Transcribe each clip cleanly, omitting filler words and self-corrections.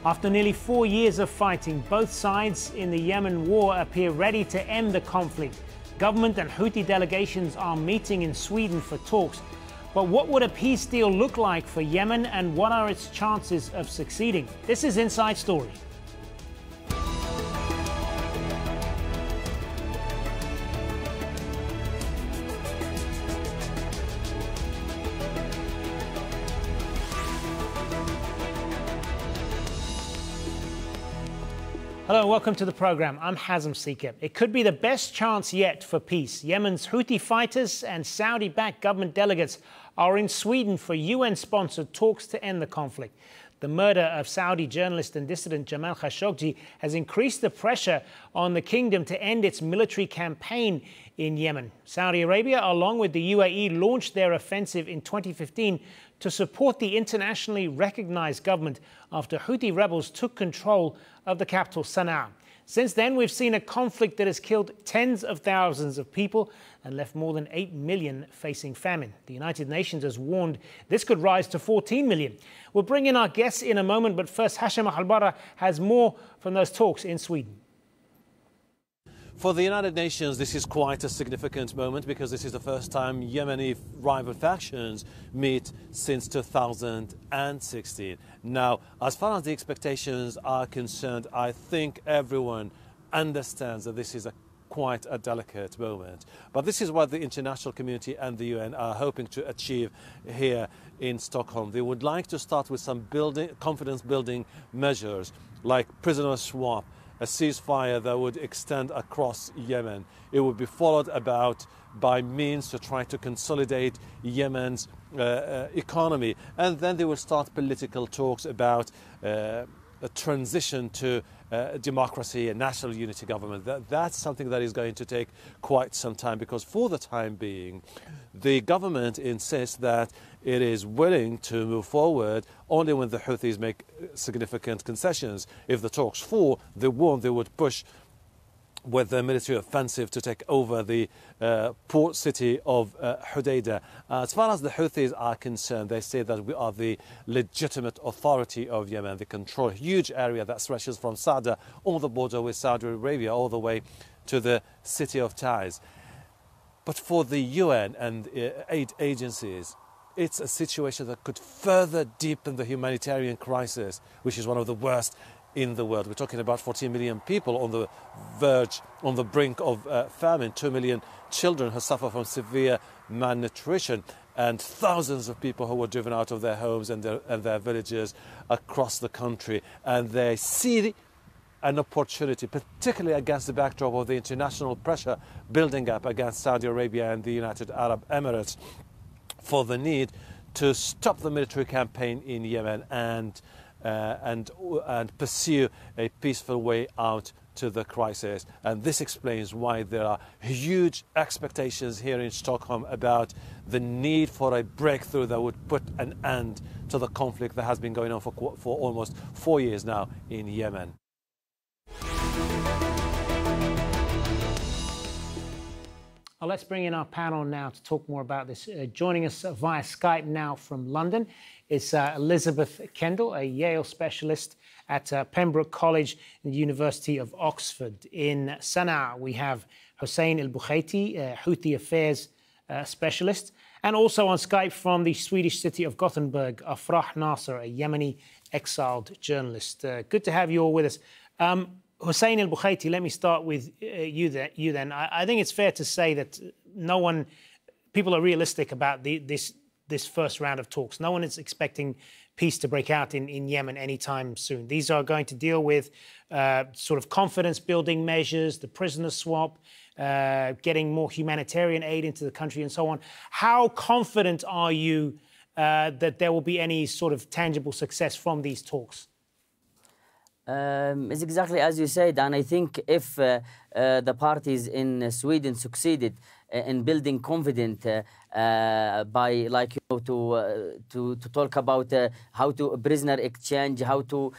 After nearly 4 years of fighting, both sides in the Yemen war appear ready to end the conflict. Government and Houthi delegations are meeting in Sweden for talks. But what would a peace deal look like for Yemen, and what are its chances of succeeding? This is Inside Story. Hello and welcome to the program. I'm Hazem, Sika. It could be the best chance yet for peace. Yemen's Houthi fighters and Saudi-backed government delegates are in Sweden for UN-sponsored talks to end the conflict. The murder of Saudi journalist and dissident Jamal Khashoggi has increased the pressure on the kingdom to end its military campaign in Yemen. Saudi Arabia, along with the UAE, launched their offensive in 2015 to support the internationally recognized government after Houthi rebels took control of the capital, Sanaa. Since then, we've seen a conflict that has killed tens of thousands of people and left more than 8 million facing famine. The United Nations has warned this could rise to 14 million. We'll bring in our guests in a moment, but first, Hashim Al-Barra has more from those talks in Sweden. For the United Nations, this is quite a significant moment because this is the first time Yemeni rival factions meet since 2016. Now, as far as the expectations are concerned, I think everyone understands that this is quite a delicate moment. But this is what the international community and the UN are hoping to achieve here in Stockholm. They would like to start with some confidence-building measures like prisoner swap, a ceasefire that would extend across Yemen. It would be followed by means to try to consolidate Yemen's economy. And then they will start political talks about a transition to democracy and national unity government. That's something that is going to take quite some time, because for the time being, the government insists that it is willing to move forward only when the Houthis make significant concessions. If the talks fall, they would push with the military offensive to take over the port city of Hodeidah. As far as the Houthis are concerned, they say that we are the legitimate authority of Yemen. They control a huge area that stretches from Sada on the border with Saudi Arabia all the way to the city of Taiz. But for the UN and aid agencies, it's a situation that could further deepen the humanitarian crisis, which is one of the worst in the world. We're talking about 14 million people on the verge, on the brink of famine, 2 million children who suffer from severe malnutrition, and thousands of people who were driven out of their homes and their villages across the country. And they see an opportunity, particularly against the backdrop of the international pressure building up against Saudi Arabia and the United Arab Emirates, for the need to stop the military campaign in Yemen and pursue a peaceful way out to the crisis. And this explains why there are huge expectations here in Stockholm about the need for a breakthrough that would put an end to the conflict that has been going on for almost 4 years now in Yemen. Let's bring in our panel now to talk more about this. Joining us via Skype now from London is Elisabeth Kendall, a Yale specialist at Pembroke College and the University of Oxford. In Sanaa, we have Hussain al-Bukhaiti, Houthi affairs specialist, and also on Skype from the Swedish city of Gothenburg, Afrah Nasser, a Yemeni exiled journalist. Good to have you all with us. Hussain al-Bukhaiti, let me start with you then. I think it's fair to say that people are realistic about this first round of talks. No one is expecting peace to break out in Yemen anytime soon. These are going to deal with sort of confidence-building measures, the prisoner swap, getting more humanitarian aid into the country and so on. How confident are you that there will be any sort of tangible success from these talks? It's exactly as you said, and I think if the parties in Sweden succeeded in building confidence by, like, to talk about how to prisoner exchange, how to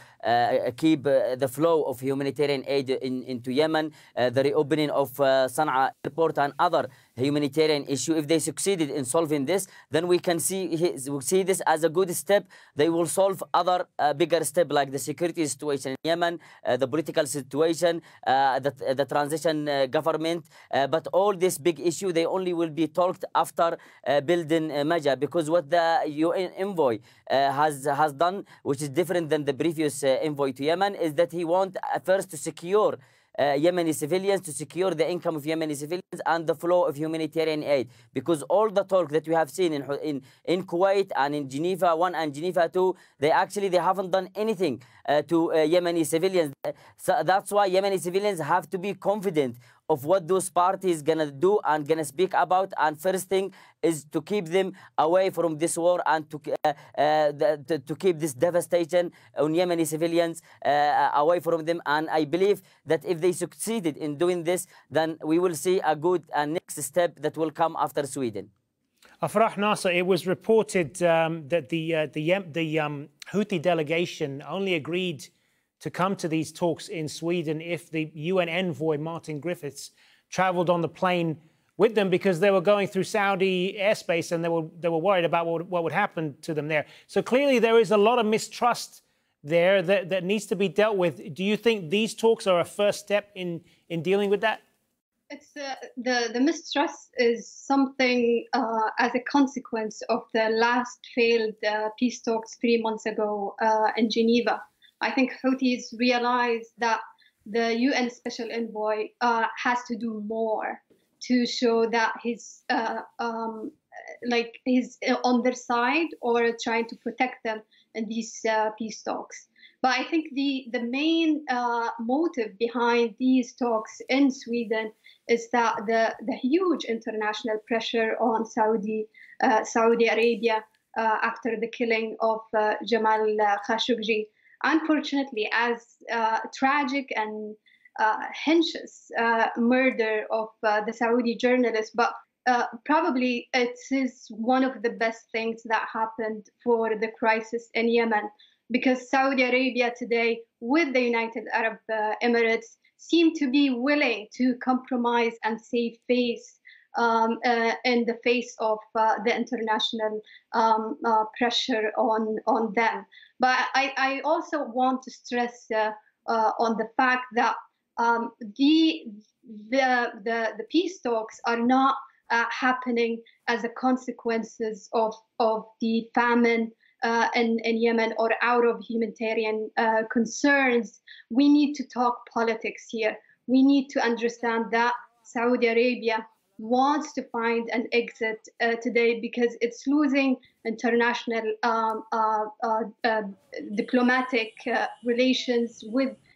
keep the flow of humanitarian aid into Yemen, the reopening of Sanaa airport and other humanitarian issue. If they succeeded in solving this, then we can see this as a good step. They will solve other bigger step, like the security situation in Yemen, the political situation, the transition government. But all this big issue, they only will be talked after building Maja, because what the UN envoy has done, which is different than the previous envoy to Yemen, is that he wants first to secure Yemeni civilians, to secure the income of Yemeni civilians and the flow of humanitarian aid. Because all the talk that we have seen in Kuwait and in Geneva 1 and Geneva 2, they haven't done anything to Yemeni civilians. So that's why Yemeni civilians have to be confident of what those parties gonna do and gonna speak about. And first thing is to keep them away from this war and to keep this devastation on Yemeni civilians away from them. And I believe that if they succeeded in doing this, then we will see a good next step that will come after Sweden. Afrah Nasser, it was reported that the Houthi delegation only agreed to come to these talks in Sweden if the UN envoy, Martin Griffiths, travelled on the plane with them, because they were going through Saudi airspace and they were worried about what would happen to them there. So clearly there is a lot of mistrust there that needs to be dealt with. Do you think these talks are a first step in dealing with that? It's the mistrust is something as a consequence of the last failed peace talks 3 months ago in Geneva. I think Houthis realize that the UN Special Envoy has to do more to show that he's on their side or trying to protect them in these peace talks. But I think the main motive behind these talks in Sweden is that the huge international pressure on Saudi Arabia after the killing of Jamal Khashoggi. Unfortunately, as tragic and heinous murder of the Saudi journalist, but probably it is one of the best things that happened for the crisis in Yemen, because Saudi Arabia today, with the United Arab Emirates, seem to be willing to compromise and save face in the face of the international pressure on them. But I also want to stress on the fact that the peace talks are not happening as a consequences of the famine in Yemen or out of humanitarian concerns. We need to talk politics here. We need to understand that Saudi Arabia wants to find an exit today because it's losing international diplomatic relations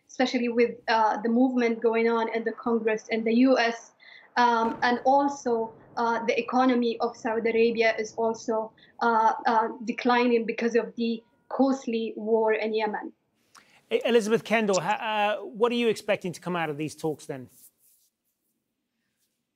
especially with the movement going on in the Congress in the US, and also the economy of Saudi Arabia is also declining because of the costly war in Yemen. Elisabeth, Kendall, what are you expecting to come out of these talks then?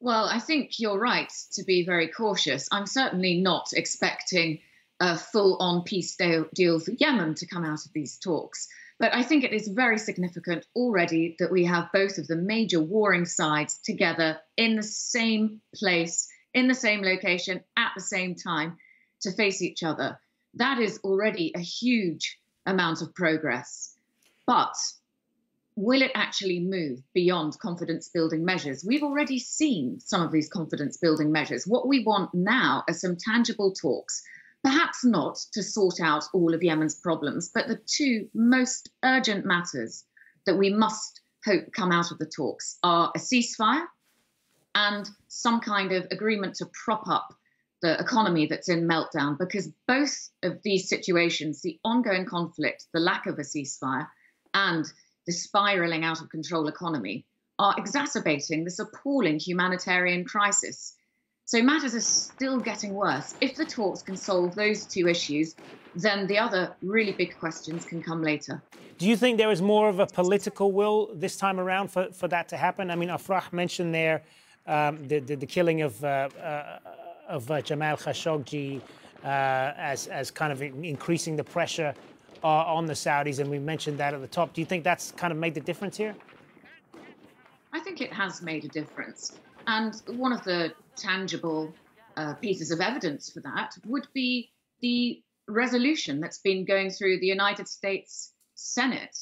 Well, I think you're right to be very cautious. I'm certainly not expecting a full-on peace deal for Yemen to come out of these talks. But I think it is very significant already that we have both of the major warring sides together in the same place, in the same location, at the same time, to face each other. That is already a huge amount of progress. But will it actually move beyond confidence-building measures? We've already seen some of these confidence-building measures. What we want now are some tangible talks, perhaps not to sort out all of Yemen's problems, but the two most urgent matters that we must hope come out of the talks are a ceasefire and some kind of agreement to prop up the economy that's in meltdown, because both of these situations, the ongoing conflict, the lack of a ceasefire, and the spiraling out of control economy, are exacerbating this appalling humanitarian crisis. So matters are still getting worse. If the talks can solve those two issues, then the other really big questions can come later. Do you think there is more of a political will this time around for that to happen? I mean, Afrah mentioned there the killing of Jamal Khashoggi as kind of increasing the pressure on the Saudis, and we mentioned that at the top. Do you think that's kind of made the difference here? I think it has made a difference. And one of the tangible pieces of evidence for that would be the resolution that's been going through the United States Senate.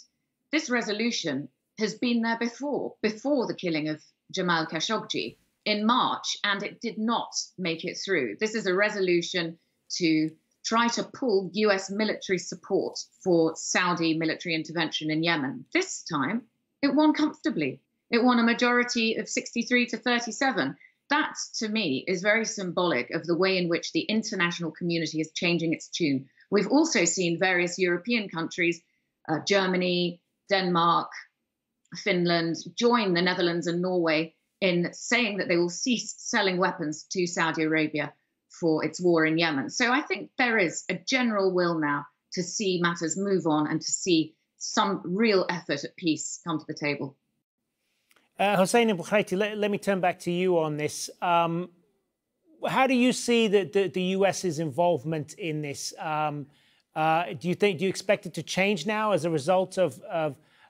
This resolution has been there before the killing of Jamal Khashoggi in March, and it did not make it through. This is a resolution to try to pull US military support for Saudi military intervention in Yemen. This time, it won comfortably. It won a majority of 63 to 37. That, to me, is very symbolic of the way in which the international community is changing its tune. We've also seen various European countries, Germany, Denmark, Finland, join the Netherlands and Norway in saying that they will cease selling weapons to Saudi Arabia for its war in Yemen. So I think there is a general will now to see matters move on and to see some real effort at peace come to the table. Hussain and Bukhaiti, let me turn back to you on this. How do you see the US's involvement in this? Do you expect it to change now as a result of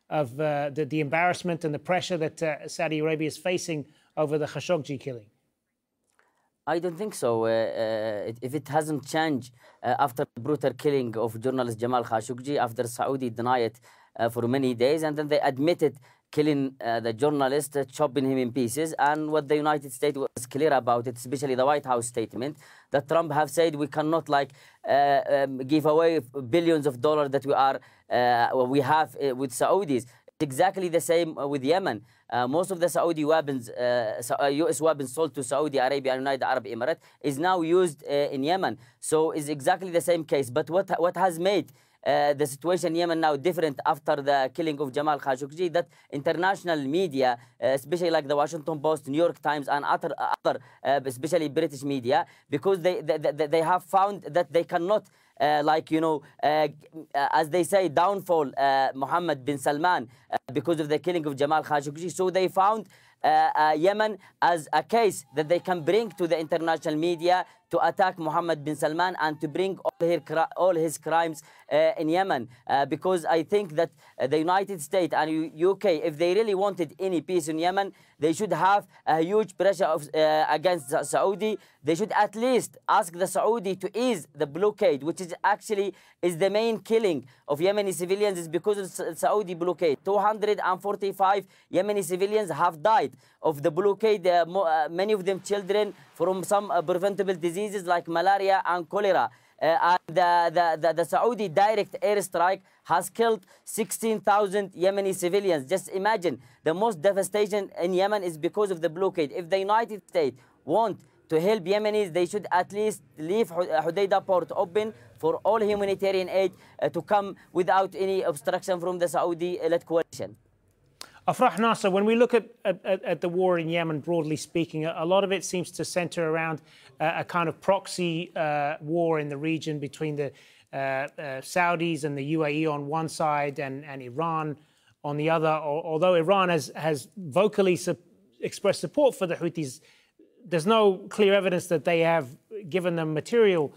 the embarrassment and the pressure that Saudi Arabia is facing over the Khashoggi killing? I don't think so. If it hasn't changed after the brutal killing of journalist Jamal Khashoggi, after Saudi denied it for many days, and then they admitted killing the journalist, chopping him in pieces, and what the United States was clear about it, especially the White House statement, that Trump have said we cannot give away billions of dollars that we have with Saudis. It's exactly the same with Yemen. Most of the Saudi weapons, US weapons sold to Saudi Arabia and United Arab Emirates is now used in Yemen. So it's exactly the same case. But what has made the situation in Yemen now different after the killing of Jamal Khashoggi, that international media, especially like the Washington Post, New York Times, and other especially British media, because they have found that they cannot, as they say, downfall Mohammed bin Salman because of the killing of Jamal Khashoggi. So they found Yemen as a case that they can bring to the international media to attack Mohammed bin Salman and to bring all his crimes in Yemen. Because I think that the United States and UK, if they really wanted any peace in Yemen, they should have a huge pressure against Saudi. They should at least ask the Saudi to ease the blockade, which is actually the main killing of Yemeni civilians is because of Saudi blockade. 245 Yemeni civilians have died of the blockade, many of them children, from some preventable diseases like malaria and cholera. And the Saudi direct airstrike has killed 16,000 Yemeni civilians. Just imagine, the most devastation in Yemen is because of the blockade. If the United States want to help Yemenis, they should at least leave Hodeidah port open for all humanitarian aid to come without any obstruction from the Saudi-led coalition. Afrah Nasser, when we look at the war in Yemen, broadly speaking, a lot of it seems to center around a kind of proxy war in the region between the Saudis and the UAE on one side and Iran on the other. Although Iran has vocally expressed support for the Houthis, there's no clear evidence that they have given them material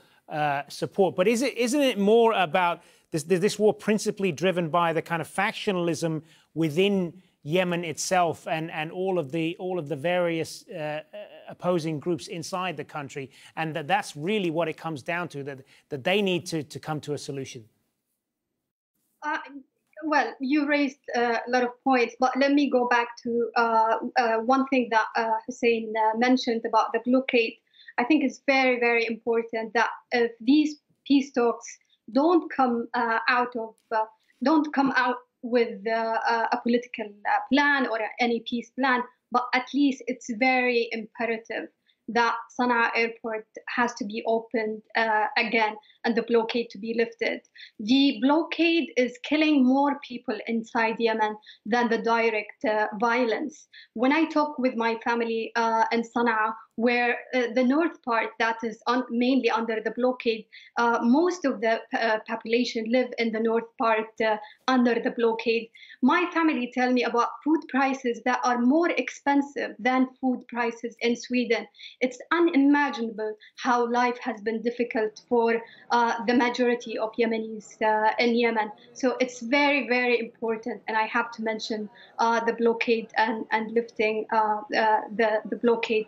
support. But isn't it more about this war principally driven by the kind of factionalism within Yemen itself and all of the various opposing groups inside the country, and that's really what it comes down to, that they need to come to a solution? Well, you raised a lot of points, but let me go back to one thing that Hussain mentioned about the blockade. I think it's very, very important that if these peace talks don't come out with a political plan or any peace plan, but at least it's very imperative that Sanaa airport has to be opened again. and the blockade to be lifted. The blockade is killing more people inside Yemen than the direct violence. When I talk with my family in Sanaa, where the north part that is mainly under the blockade, most of the population live in the north part under the blockade. My family tell me about food prices that are more expensive than food prices in Sweden. It's unimaginable how life has been difficult for the majority of Yemenis in Yemen. So it's very, very important, and I have to mention the blockade and lifting the blockade.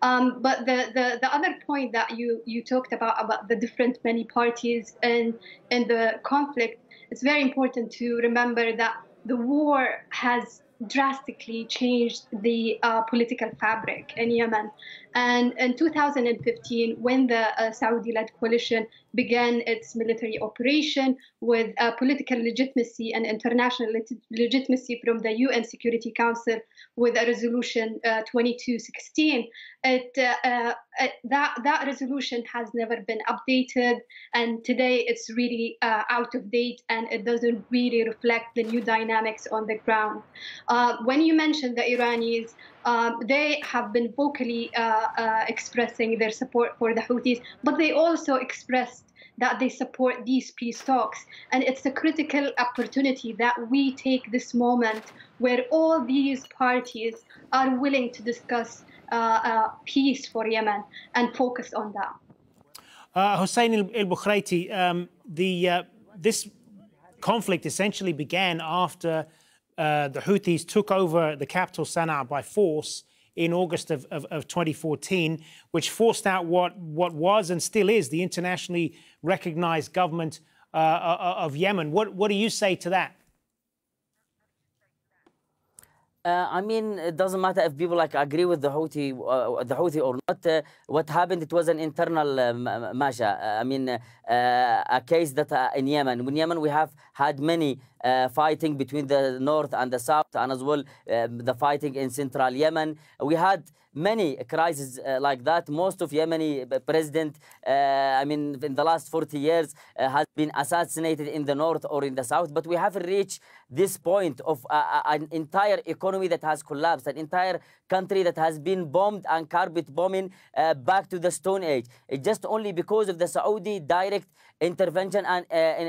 But the other point that you talked about the different many parties in the conflict, it's very important to remember that the war has drastically changed the political fabric in Yemen. And in 2015, when the Saudi-led coalition began its military operation with political legitimacy and international legitimacy from the UN Security Council with a resolution 2216, that resolution has never been updated, and today it's really out of date, and it doesn't really reflect the new dynamics on the ground. When you mentioned the Iranis, they have been vocally expressing their support for the Houthis, but they also expressed that they support these peace talks. And it's a critical opportunity that we take this moment where all these parties are willing to discuss peace for Yemen and focus on that. Hussain al-Bukhaiti, this conflict essentially began after the Houthis took over the capital Sanaa by force in August of 2014, which forced out what was and still is the internationally recognized government of Yemen. What do you say to that? I mean, it doesn't matter if people agree with the Houthi or not. What happened? It was an internal measure. I mean, a case that in Yemen. In Yemen, we have had many fighting between the north and the south, and as well the fighting in central Yemen. We had many crises like that. Most of Yemeni president, I mean, in the last 40 years, has been assassinated in the north or in the south. But we haven't reached this point of an entire economy that has collapsed, an entire country that has been bombed and carpet bombing back to the Stone Age. It's just only because of the Saudi direct intervention and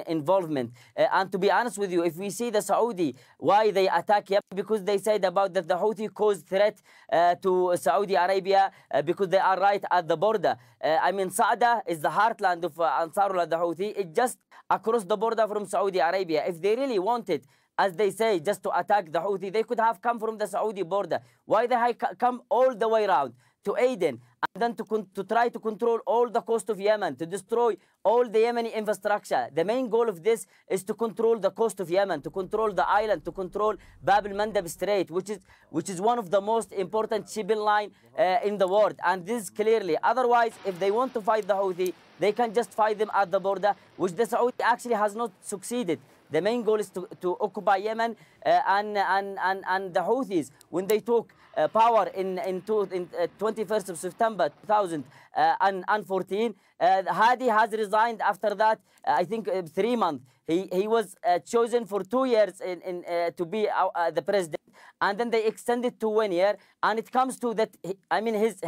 involvement. And to be honest with you, if we see the Saudi, why they attack Yemen, because they said about that the Houthi caused threat to Saudi Arabia because they are right at the border. I mean, Saada is the heartland of Ansarullah, the Houthi. It's just across the border from Saudi Arabia. If they really wanted, as they say, just to attack the Houthi, they could have come from the Saudi border. Why they come all the way around to Aden, and then to try to control all the coast of Yemen, to destroy all the Yemeni infrastructure? The main goal of this is to control the coast of Yemen, to control the island, to control Bab el-Mandab Strait, which is one of the most important shipping line in the world. And this clearly, otherwise, if they want to fight the Houthi, they can just fight them at the border, which the Saudi actually has not succeeded. The main goal is to occupy Yemen, and the Houthis, when they took power in 21st of September 2014, Hadi has resigned after that, I think 3 months. He was chosen for 2 years to be the president, and then they extended to 1 year, and it comes to that, I mean, his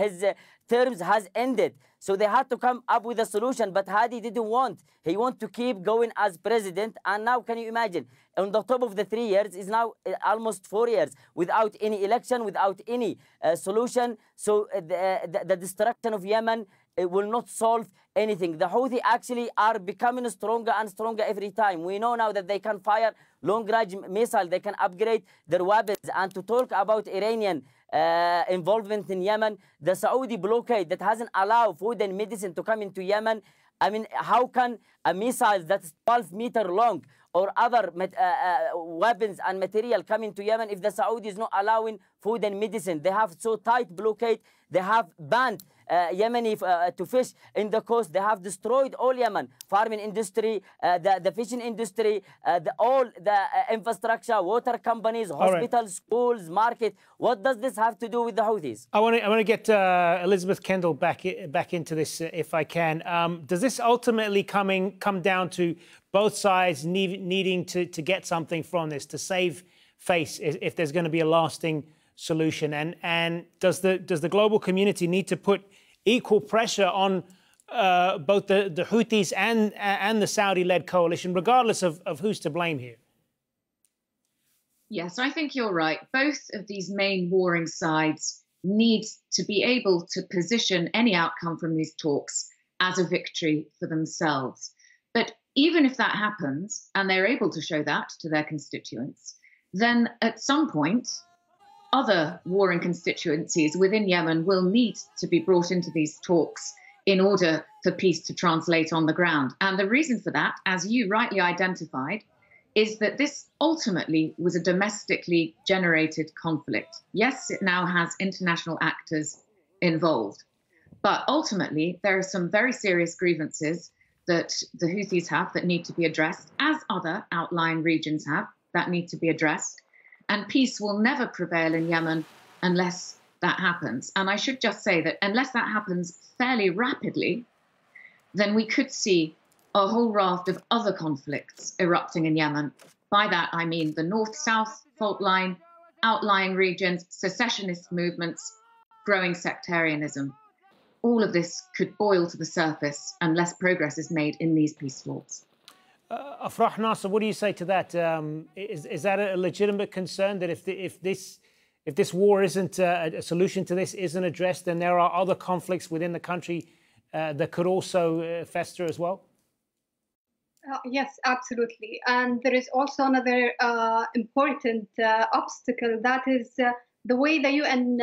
terms has ended. So they had to come up with a solution, but Hadi didn't want. He wanted to keep going as president, and now can you imagine? On the top of the 3 years is now almost 4 years without any election, without any solution. So the destruction of Yemen, it will not solve anything. The Houthi actually are becoming stronger and stronger every time. We know now that they can fire long-range missiles, they can upgrade their weapons. And to talk about Iranian involvement in Yemen, the Saudi blockade that hasn't allowed food and medicine to come into Yemen. I mean, how can a missile that's 12 meters long or other weapons and material come into Yemen if the Saudi is not allowing food and medicine? They have so tight blockade, they have banned Yemeni to fish in the coast. They have destroyed all Yemen, farming industry, the fishing industry, all the infrastructure, water companies, hospitals, schools, market. What does this have to do with the Houthis? I want to get Elisabeth Kendall back into this if I can. Does this ultimately come down to both sides needing to get something from this to save face if there's going to be a lasting solution? And does the global community need to put equal pressure on both the Houthis and the Saudi-led coalition, regardless of who's to blame here? Yes, I think you're right. Both of these main warring sides need to be able to position any outcome from these talks as a victory for themselves. But even if that happens, and they're able to show that to their constituents, then at some point, other warring constituencies within Yemen will need to be brought into these talks in order for peace to translate on the ground. And the reason for that, as you rightly identified, is that this ultimately was a domestically generated conflict. Yes, it now has international actors involved, but ultimately there are some very serious grievances that the Houthis have that need to be addressed, as other outlying regions have that need to be addressed. And peace will never prevail in Yemen unless that happens. And I should just say that unless that happens fairly rapidly, then we could see a whole raft of other conflicts erupting in Yemen. By that, I mean the north-south fault line, outlying regions, secessionist movements, growing sectarianism. All of this could boil to the surface unless progress is made in these peace talks. Afrah Nasser, what do you say to that? Is that a legitimate concern that if this war isn't a solution to this isn't addressed, then there are other conflicts within the country that could also fester as well? Yes, absolutely. And there is also another important obstacle, that is the way the UN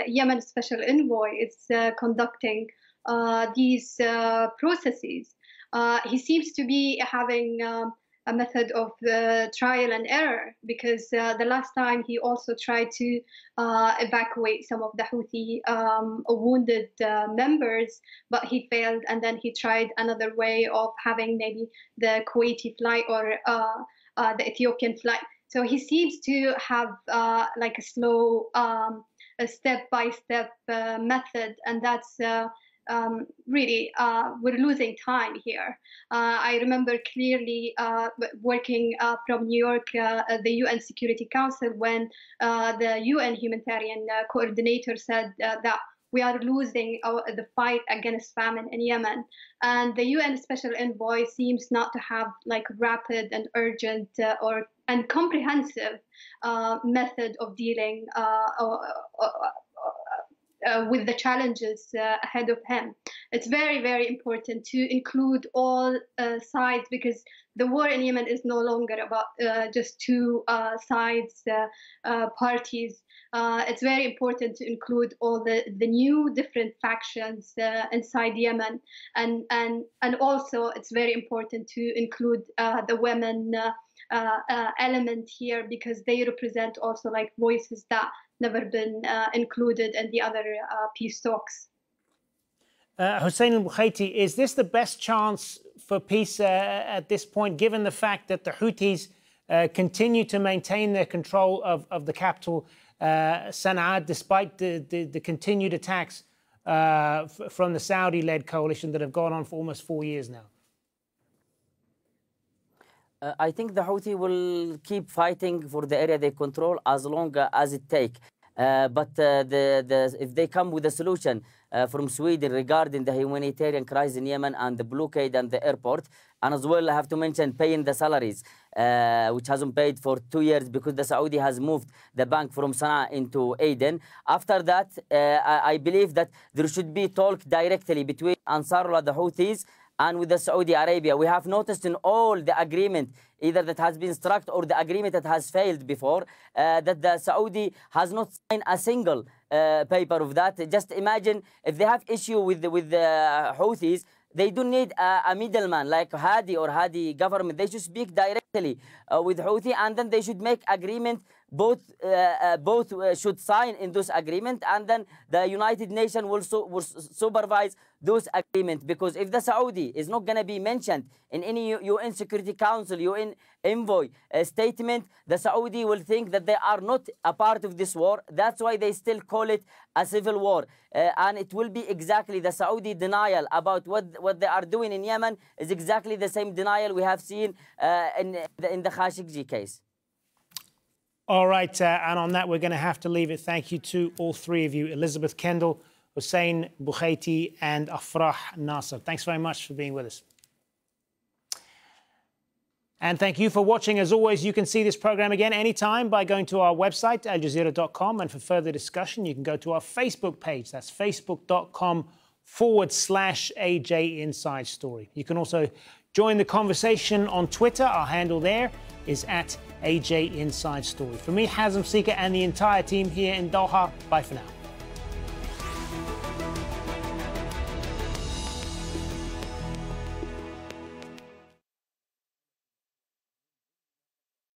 Yemen Special Envoy is conducting these processes. He seems to be having a method of trial and error, because the last time he also tried to evacuate some of the Houthi wounded members, but he failed. And then he tried another way of having maybe the Kuwaiti flight or the Ethiopian flight. So he seems to have like a slow, a step-by-step method, and that's really, we're losing time here. I remember clearly working from New York, the UN Security Council, when the UN humanitarian coordinator said that we are losing the fight against famine in Yemen. And the UN Special Envoy seems not to have like rapid and urgent and comprehensive method of dealing with the challenges ahead of him. It's very, very important to include all sides, because the war in Yemen is no longer about just two sides, parties. It's very important to include all the new different factions inside Yemen, and also it's very important to include the women element here, because they represent also like voices that never been included in the other peace talks. Hussain and Bukhaiti, is this the best chance for peace at this point, given the fact that the Houthis continue to maintain their control of the capital, Sanaa, despite the continued attacks from the Saudi-led coalition that have gone on for almost 4 years now? I think the Houthi will keep fighting for the area they control as long as it takes. But if they come with a solution from Sweden regarding the humanitarian crisis in Yemen and the blockade and the airport, and as well I have to mention paying the salaries, which hasn't paid for 2 years because the Saudi has moved the bank from Sanaa into Aden. After that, I believe that there should be talk directly between Ansarullah, the Houthis, and with the Saudi Arabia. We have noticed in all the agreement, either that has been struck or the agreement that has failed before, that the Saudi has not signed a single paper of that. Just imagine if they have issue with the Houthis, they don't need a middleman like Hadi or Hadi government. They should speak directly with Houthi, and then they should make agreement both should sign in those agreement, and then the United Nations will supervise those agreements. Because if the Saudi is not going to be mentioned in any UN Security Council, UN envoy statement, the Saudi will think that they are not a part of this war. That's why they still call it a civil war. And it will be exactly the Saudi denial about what they are doing in Yemen is exactly the same denial we have seen in the Khashoggi case. All right, and on that, we're going to have to leave it. Thank you to all three of you, Elisabeth, Kendall, Hussain, Bukhaiti, and Afrah Nasser. Thanks very much for being with us. And thank you for watching. As always, you can see this program again anytime by going to our website, aljazeera.com. And for further discussion, you can go to our Facebook page. That's facebook.com/AJ Inside Story. You can also join the conversation on Twitter. Our handle there is @AJ Inside Story. For me, Hazem, Sika, and the entire team here in Doha, bye for now.